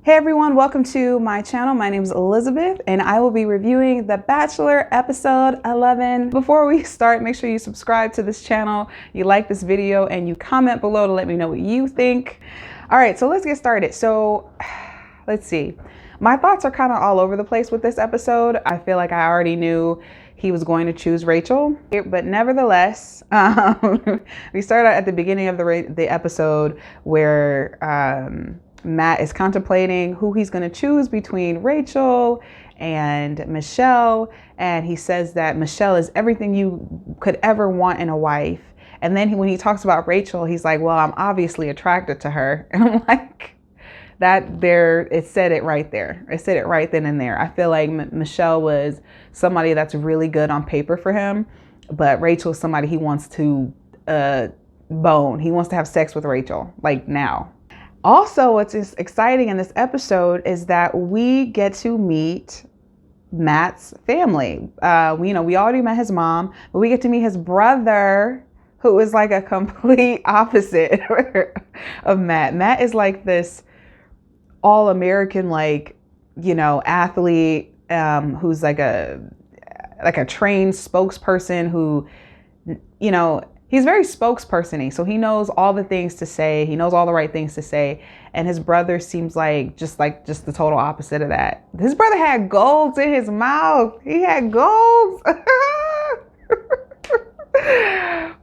Hey everyone, welcome to my channel. My name is Elizabeth and I will be reviewing The Bachelor episode 11. Before we start, make sure you subscribe to this channel, you like this video, and you comment below to let me know what you think. All right, so let's get started. So let's see. My thoughts are kind of all over the place with this episode. I feel like I already knew he was going to choose Rachel, but nevertheless, we start out at the beginning of the episode where Matt is contemplating who he's going to choose between Rachel and Michelle. And he says that Michelle is everything you could ever want in a wife. And then when he talks about Rachel, he's like, well, I'm obviously attracted to her. And I'm like, it said it right there. It said it right then and there. I feel like Michelle was somebody that's really good on paper for him, but Rachel is somebody he wants to bone. He wants to have sex with Rachel, like now. Also, what's exciting in this episode is that we get to meet Matt's family. We already met his mom, but we get to meet his brother, who is like a complete opposite of Matt. Matt is like this all-American, athlete, who's like a trained spokesperson who, he's very spokesperson-y, so he knows all the things to say. He knows all the right things to say. And his brother seems like just the total opposite of that. His brother had golds in his mouth. He had golds.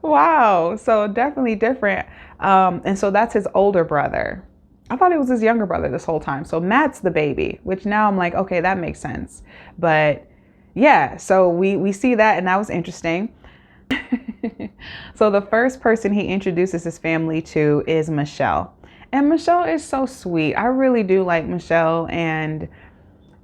Wow. So definitely different. And so that's his older brother. I thought it was his younger brother this whole time. So Matt's the baby, which now I'm like, okay, that makes sense. But yeah, so we see that, and that was interesting. So the first person he introduces his family to is Michelle. And Michelle is so sweet. I really do like Michelle, and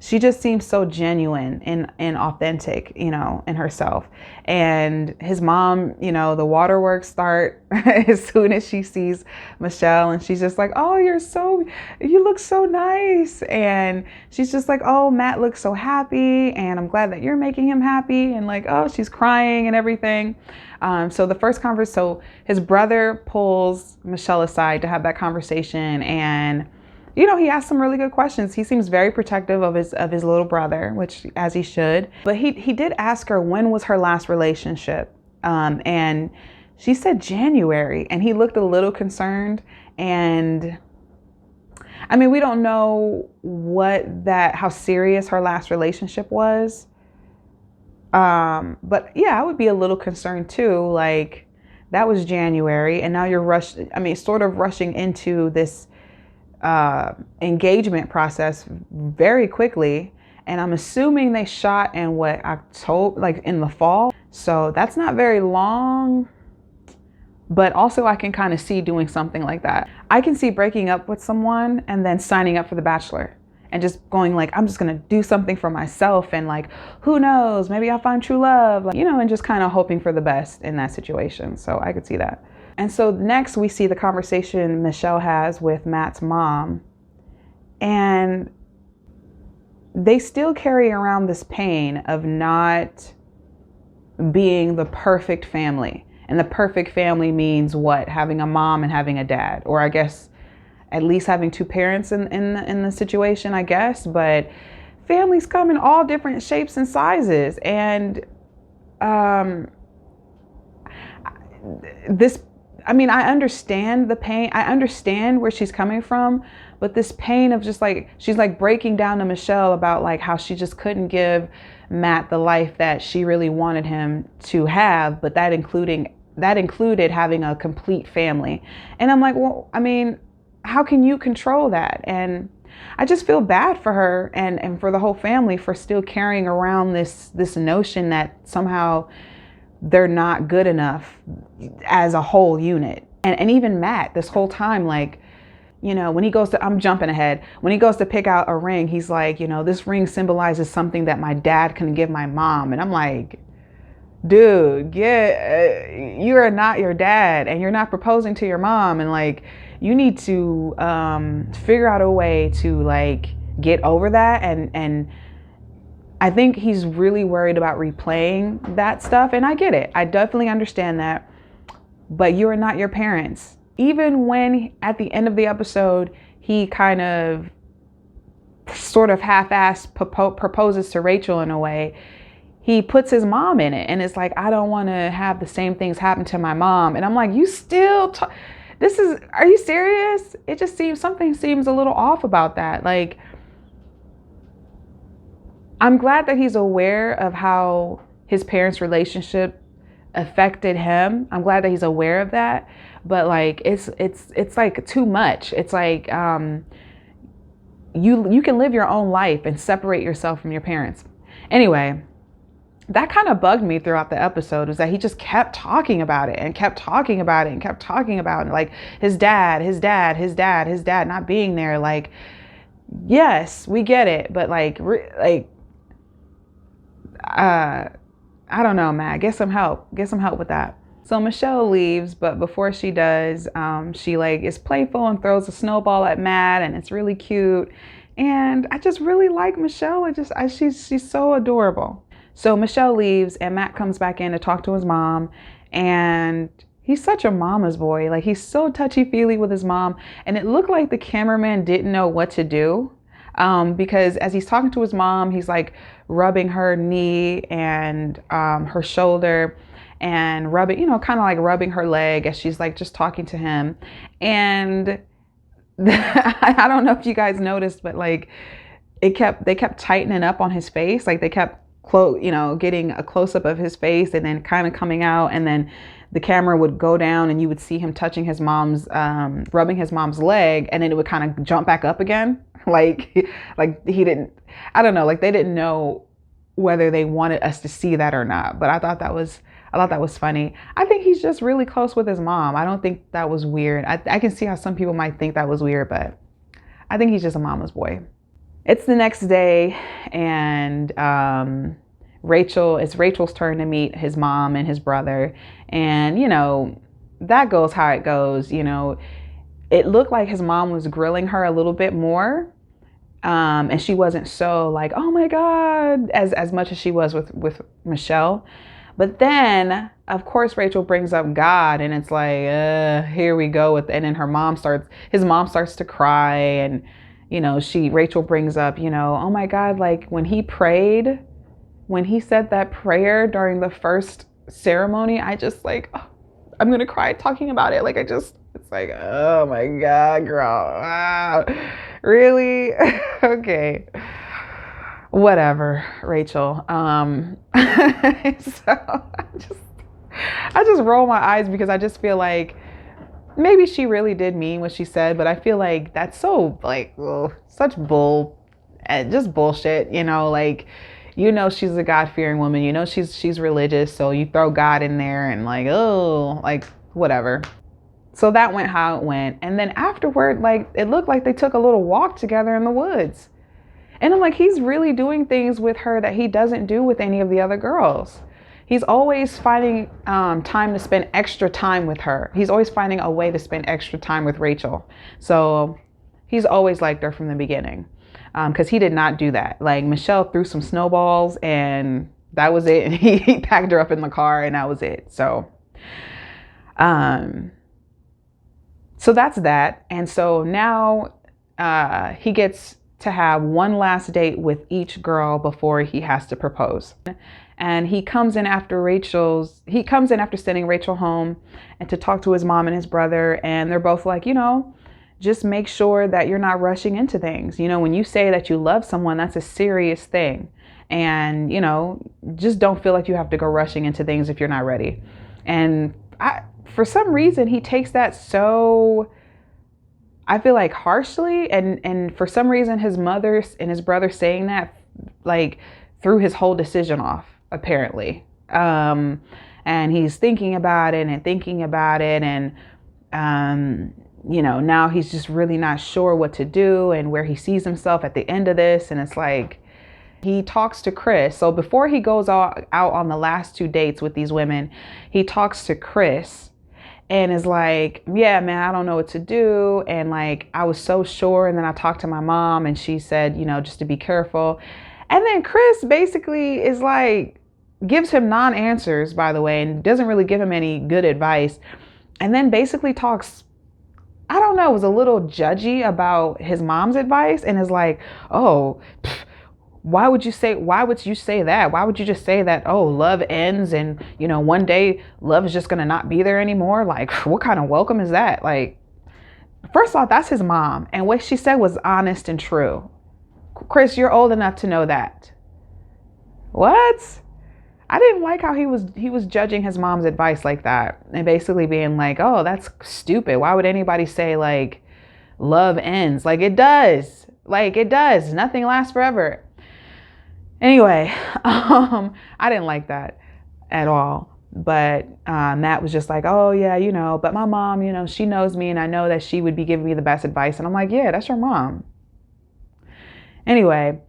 she just seems so genuine and authentic, in herself. And his mom, the waterworks start as soon as she sees Michelle, and she's just like, oh, you look so nice. And she's just like, oh, Matt looks so happy, and I'm glad that you're making him happy. And like, oh, she's crying and everything. So his brother pulls Michelle aside to have that conversation, and he asked some really good questions. He seems very protective of his little brother, which as he should. But he did ask her when was her last relationship, and she said January, and he looked a little concerned. And I mean, we don't know how serious her last relationship was. But yeah, I would be a little concerned too. Like, that was January, and now you're rushing into this engagement process very quickly. And I'm assuming they shot in October, like in the fall. So that's not very long, but also I can kind of see doing something like that. I can see breaking up with someone and then signing up for The Bachelor and just going like, I'm just going to do something for myself. And like, who knows, maybe I'll find true love, and just kind of hoping for the best in that situation. So I could see that. And so next we see the conversation Michelle has with Matt's mom, and they still carry around this pain of not being the perfect family. And the perfect family means what? Having a mom and having a dad, or I guess at least having two parents in the situation, I guess. But families come in all different shapes and sizes. And I understand the pain. I understand where she's coming from, but this pain of just like, she's like breaking down to Michelle about like how she just couldn't give Matt the life that she really wanted him to have, but that included having a complete family. And I'm like, well, I mean, how can you control that? And I just feel bad for her and for the whole family for still carrying around this notion that somehow they're not good enough as a whole unit. And even Matt, this whole time, like, when he goes to, I'm jumping ahead, when he goes to pick out a ring, he's like, this ring symbolizes something that my dad couldn't give my mom. And I'm like, dude, you are not your dad, and you're not proposing to your mom. And like, you need to figure out a way to like get over that. And I think he's really worried about replaying that stuff. And I get it. I definitely understand that. But you are not your parents. Even when at the end of the episode, he kind of sort of half-assed proposes to Rachel in a way, he puts his mom in it. And it's like, I don't want to have the same things happen to my mom. And I'm like, you still, are you serious? It just something seems a little off about that. Like, I'm glad that he's aware of how his parents' relationship affected him. I'm glad that he's aware of that. But like, it's like too much. It's like, you can live your own life and separate yourself from your parents. Anyway, that kind of bugged me throughout the episode, was that he just kept talking about it and kept talking about it and kept talking about it. Like his dad not being there. Like, yes, we get it. But like, I don't know, Matt, get some help with that. So Michelle leaves, but before she does, she like is playful and throws a snowball at Matt, and it's really cute. And I just really like Michelle. She's so adorable. So Michelle leaves and Matt comes back in to talk to his mom, and he's such a mama's boy. Like, he's so touchy-feely with his mom, and it looked like the cameraman didn't know what to do, because as he's talking to his mom, he's like rubbing her knee and her shoulder, and rubbing, kind of like rubbing her leg as she's like just talking to him. And I don't know if you guys noticed, but like they kept tightening up on his face. Like they kept getting a close-up of his face and then kind of coming out, and then the camera would go down and you would see him touching his mom's, rubbing his mom's leg, and then it would kind of jump back up again. Like he didn't, I don't know, like they didn't know whether they wanted us to see that or not. But I thought that was funny. I think he's just really close with his mom. I don't think that was weird. I can see how some people might think that was weird, but I think he's just a mama's boy. It's the next day, and it's Rachel's turn to meet his mom and his brother. And, that goes how it goes. It looked like his mom was grilling her a little bit more. And she wasn't so like, oh my God, as much as she was with Michelle. But then, of course, Rachel brings up God, and it's like, here we go with, and then his mom starts to cry, and Rachel brings up, oh my God, like when he said that prayer during the first ceremony, I just like, I'm going to cry talking about it. Like, it's like, oh my God, girl. Wow. Really? Okay. Whatever, Rachel. So I just roll my eyes, because I just feel like maybe she really did mean what she said, but I feel like that's so like, such just bullshit, like, she's a God-fearing woman, she's religious, so you throw God in there and like, like whatever. So that went how it went. And then afterward, like, it looked like they took a little walk together in the woods. And I'm like, he's really doing things with her that he doesn't do with any of the other girls. He's always finding time to spend extra time with her. He's always finding a way to spend extra time with Rachel. So he's always liked her from the beginning, because he did not do that. Like, Michelle threw some snowballs and that was it. And he packed her up in the car and that was it. So that's that. And so now he gets to have one last date with each girl before he has to propose. And he comes in after sending Rachel home and to talk to his mom and his brother. And they're both like, just make sure that you're not rushing into things. When you say that you love someone, that's a serious thing. And, just don't feel like you have to go rushing into things if you're not ready. And for some reason, he takes that so, I feel like, harshly. And for some reason, his mother and his brother saying that, like, threw his whole decision off, apparently. And he's thinking about it. And, now he's just really not sure what to do and where he sees himself at the end of this. And it's like, he talks to Chris. So before he goes out on the last 2 dates with these women, he talks to Chris and is like, yeah, man, I don't know what to do. And like, I was so sure. And then I talked to my mom and she said, just to be careful. And then Chris basically is like, gives him non-answers, by the way, and doesn't really give him any good advice. And then basically talks I don't know, was a little judgy about his mom's advice and is like, oh, why would you say that? Why would you just say that, oh, love ends and, one day love is just going to not be there anymore? Like, what kind of welcome is that? Like, first off, that's his mom. And what she said was honest and true. Chris, you're old enough to know that. What? I didn't like how he was judging his mom's advice like that and basically being like, oh, that's stupid. Why would anybody say like love ends? Like it does. Like it does. Nothing lasts forever. Anyway, I didn't like that at all. But Matt was just like, oh, yeah, but my mom, she knows me and I know that she would be giving me the best advice. And I'm like, yeah, that's your mom. Anyway,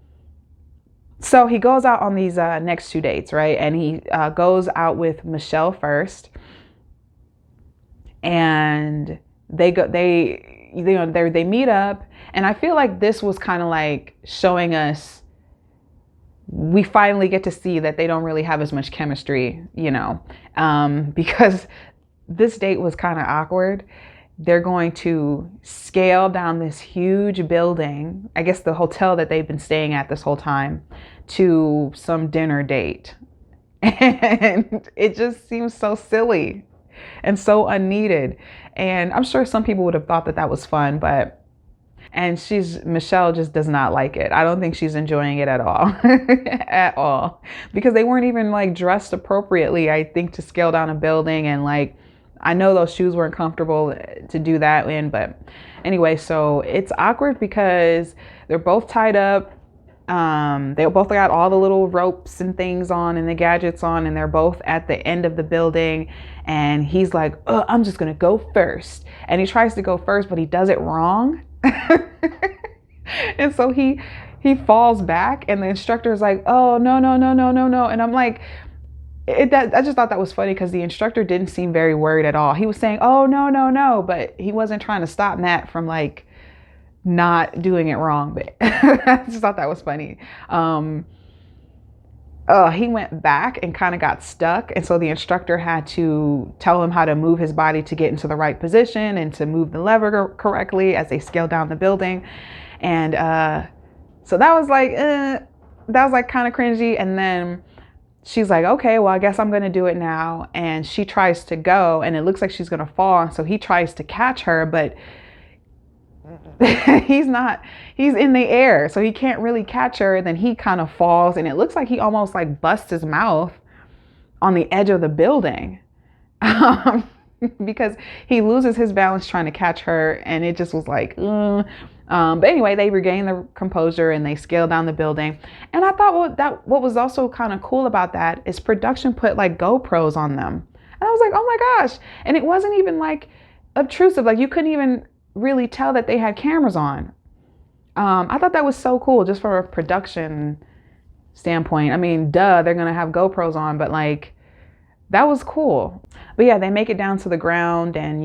so he goes out on these next 2 dates, right? And he goes out with Michelle first. And they meet up. And I feel like this was kind of like showing us, we finally get to see that they don't really have as much chemistry, because this date was kind of awkward. They're going to scale down this huge building, I guess the hotel that they've been staying at this whole time, to some dinner date. And it just seems so silly and so unneeded. And I'm sure some people would have thought that that was fun, and Michelle just does not like it. I don't think she's enjoying it at all, at all, because they weren't even like dressed appropriately, I think, to scale down a building. And like, I know those shoes weren't comfortable to do that in, but anyway, so it's awkward because they're both tied up. They both got all the little ropes and things on and the gadgets on, and they're both at the end of the building. And he's like, oh, I'm just going to go first. And he tries to go first, but he does it wrong. And so he falls back, and the instructor is like, oh, no. And I'm like, I just thought that was funny because the instructor didn't seem very worried at all. He was saying, oh, no, but he wasn't trying to stop Matt from like not doing it wrong. But I just thought that was funny. He went back and kind of got stuck. And so the instructor had to tell him how to move his body to get into the right position and to move the lever correctly as they scaled down the building. And so that was like kind of cringy. And then she's like, okay, well, I guess I'm going to do it now. And she tries to go, and it looks like she's going to fall. And so he tries to catch her, but he's in the air, so he can't really catch her. Then he kind of falls, and it looks like he almost like busts his mouth on the edge of the building because he loses his balance trying to catch her. And it just was like, but anyway, they regain their composure and they scale down the building. And I thought what was also kind of cool about that is production put like GoPros on them. And I was like, oh my gosh. And it wasn't even like obtrusive. Like you couldn't even really tell that they had cameras on. I thought that was so cool just from a production standpoint. I mean, duh, they're going to have GoPros on, but like that was cool. But yeah, they make it down to the ground, and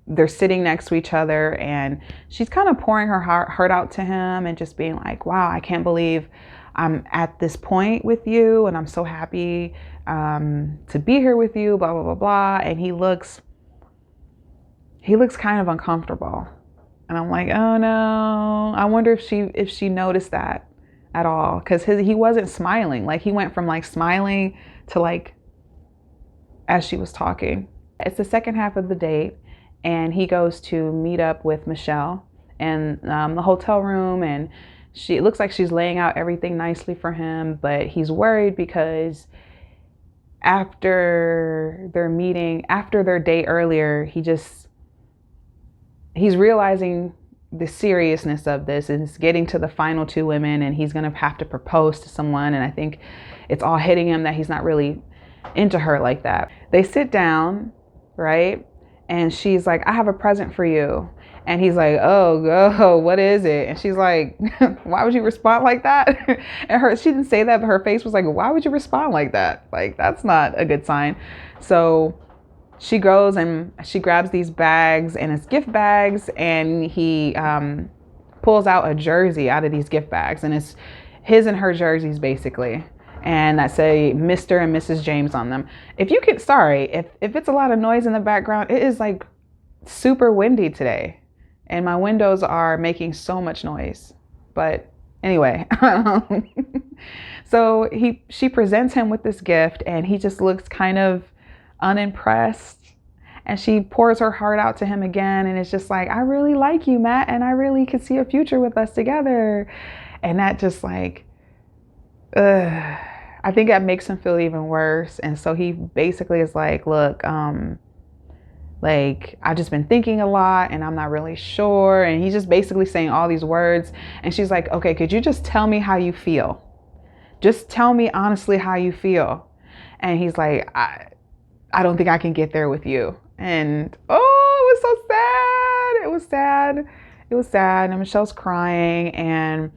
they're sitting next to each other, and she's kind of pouring her heart out to him and just being like, wow, I can't believe I'm at this point with you, and I'm so happy to be here with you, blah, blah, blah, blah. And he looks kind of uncomfortable. And I'm like, oh no, I wonder if she noticed that at all. Cause he wasn't smiling. Like he went from like smiling to like, as she was talking. It's the second half of the date, and he goes to meet up with Michelle in the hotel room, and it looks like she's laying out everything nicely for him, but he's worried because after their date earlier, he's realizing the seriousness of this, and it's getting to the final two women, and he's going to have to propose to someone. And I think it's all hitting him that he's not really into her like that. They sit down, right? And she's like, I have a present for you. And he's like, oh, what is it? And she's like, why would you respond like that? And she didn't say that, but her face was like, why would you respond like that? Like, that's not a good sign. So she goes and she grabs these bags, and it's gift bags, and he pulls out a jersey out of these gift bags, and it's his and her jerseys basically, and that say Mr. and Mrs. James on them. If it's a lot of noise in the background, it is like super windy today and my windows are making so much noise. But anyway, so she presents him with this gift and he just looks kind of unimpressed. And she pours her heart out to him again. And it's just like, I really like you, Matt. And I really could see a future with us together. And that just like, I think that makes him feel even worse. And so he basically is like, look, like, I've just been thinking a lot and I'm not really sure. And he's just basically saying all these words. And she's like, okay, could you just tell me how you feel? Just tell me honestly how you feel. And he's like, I don't think I can get there with you. And oh, it was so sad. It was sad. It was sad. And Michelle's crying and,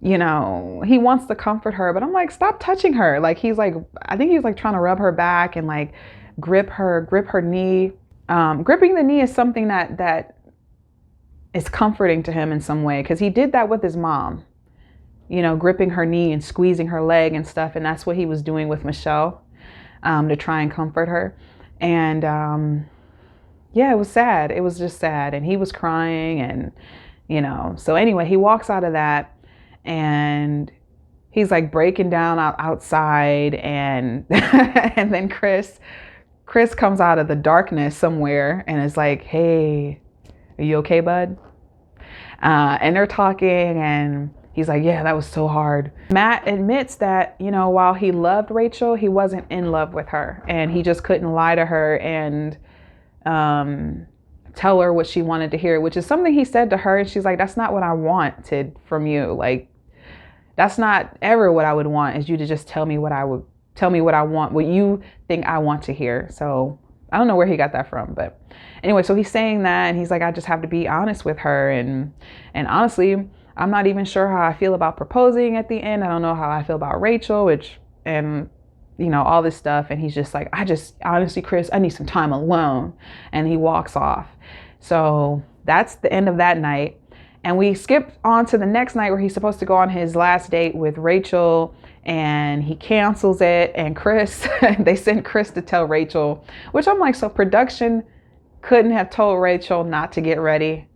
you know, he wants to comfort her, but I'm like, stop touching her. Like, he's like, I think he's like trying to rub her back and like grip her knee. Gripping the knee is something that is comforting to him in some way. Cause he did that with his mom, you know, gripping her knee and squeezing her leg and stuff. And that's what he was doing with Michelle. To try and comfort her. And yeah, it was sad. It was just sad. And he was crying and, you know, so anyway, he walks out of that and he's like breaking down outside and and then Chris comes out of the darkness somewhere and is like, hey, are you okay, bud? And they're talking and he's like, yeah, that was so hard. Matt admits that, you know, while he loved Rachel, he wasn't in love with her and he just couldn't lie to her and tell her what she wanted to hear, which is something he said to her. And she's like, that's not what I wanted from you. Like, that's not ever what I would want, is you to just tell me what I want, what you think I want to hear. So I don't know where he got that from, but anyway, so he's saying that and he's like, I just have to be honest with her. And honestly, I'm not even sure how I feel about proposing at the end. I don't know how I feel about Rachel, and you know, all this stuff. And he's just like, honestly, Chris, I need some time alone. And he walks off. So that's the end of that night. And we skip on to the next night where he's supposed to go on his last date with Rachel and he cancels it. And Chris, they send Chris to tell Rachel, which I'm like, so production couldn't have told Rachel not to get ready.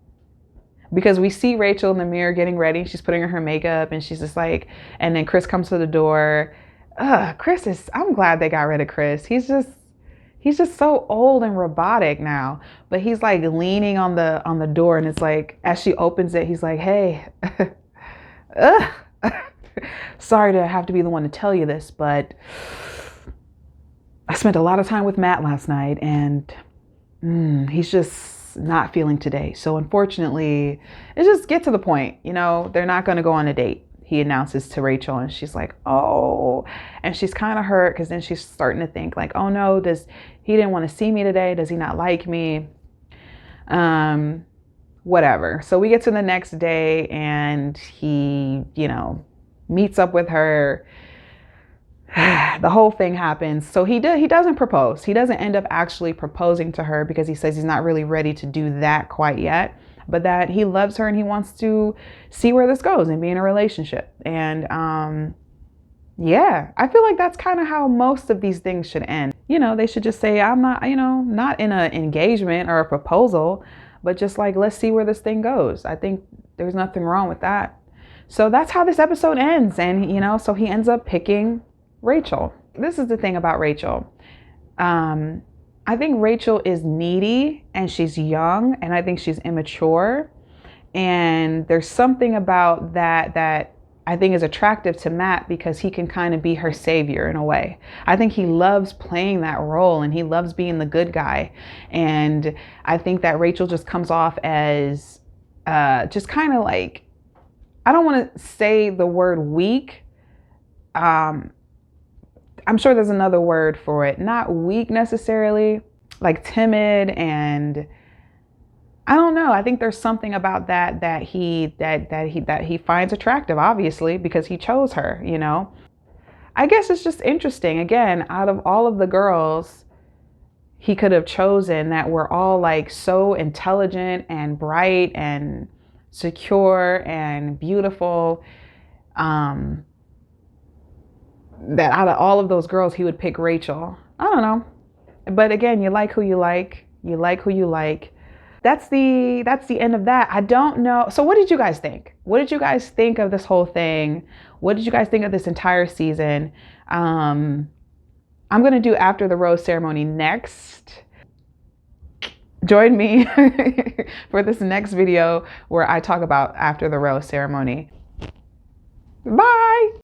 Because we see Rachel in the mirror getting ready. She's putting on her makeup and she's just like, and then Chris comes to the door. I'm glad they got rid of Chris. He's just so old and robotic now. But he's like leaning on the door and it's like, as she opens it, he's like, hey, sorry to have to be the one to tell you this, but I spent a lot of time with Matt last night and he's just not feeling today. So unfortunately, it just get to the point, you know, they're not going to go on a date. He announces to Rachel and she's like, oh, and she's kind of hurt because then she's starting to think like, oh no, he didn't want to see me today? Does he not like me? Whatever. So we get to the next day and he, you know, meets up with her. The whole thing happens. So he doesn't propose. He doesn't end up actually proposing to her because he says he's not really ready to do that quite yet, but that he loves her and he wants to see where this goes and be in a relationship. And yeah, I feel like that's kind of how most of these things should end. You know, they should just say, I'm not, you know, not in an engagement or a proposal, but just like, let's see where this thing goes. I think there's nothing wrong with that. So that's how this episode ends. And, you know, so he ends up picking Rachel. This is the thing about Rachel. I think Rachel is needy and she's young and I think she's immature. And there's something about that I think is attractive to Matt because he can kind of be her savior in a way. I think he loves playing that role and he loves being the good guy. And I think that Rachel just comes off as just kind of like, I don't want to say the word weak. I'm sure there's another word for it. Not weak necessarily, like timid, and I don't know. I think there's something about that he finds attractive, obviously, because he chose her, you know. I guess it's just interesting. Again, out of all of the girls he could have chosen that were all like so intelligent and bright and secure and beautiful, that out of all of those girls, he would pick Rachel. I don't know. But again, you like who you like. You like who you like. That's the end of that. I don't know. So what did you guys think? What did you guys think of this whole thing? What did you guys think of this entire season? I'm gonna do after the rose ceremony next. Join me for this next video where I talk about after the rose ceremony. Bye.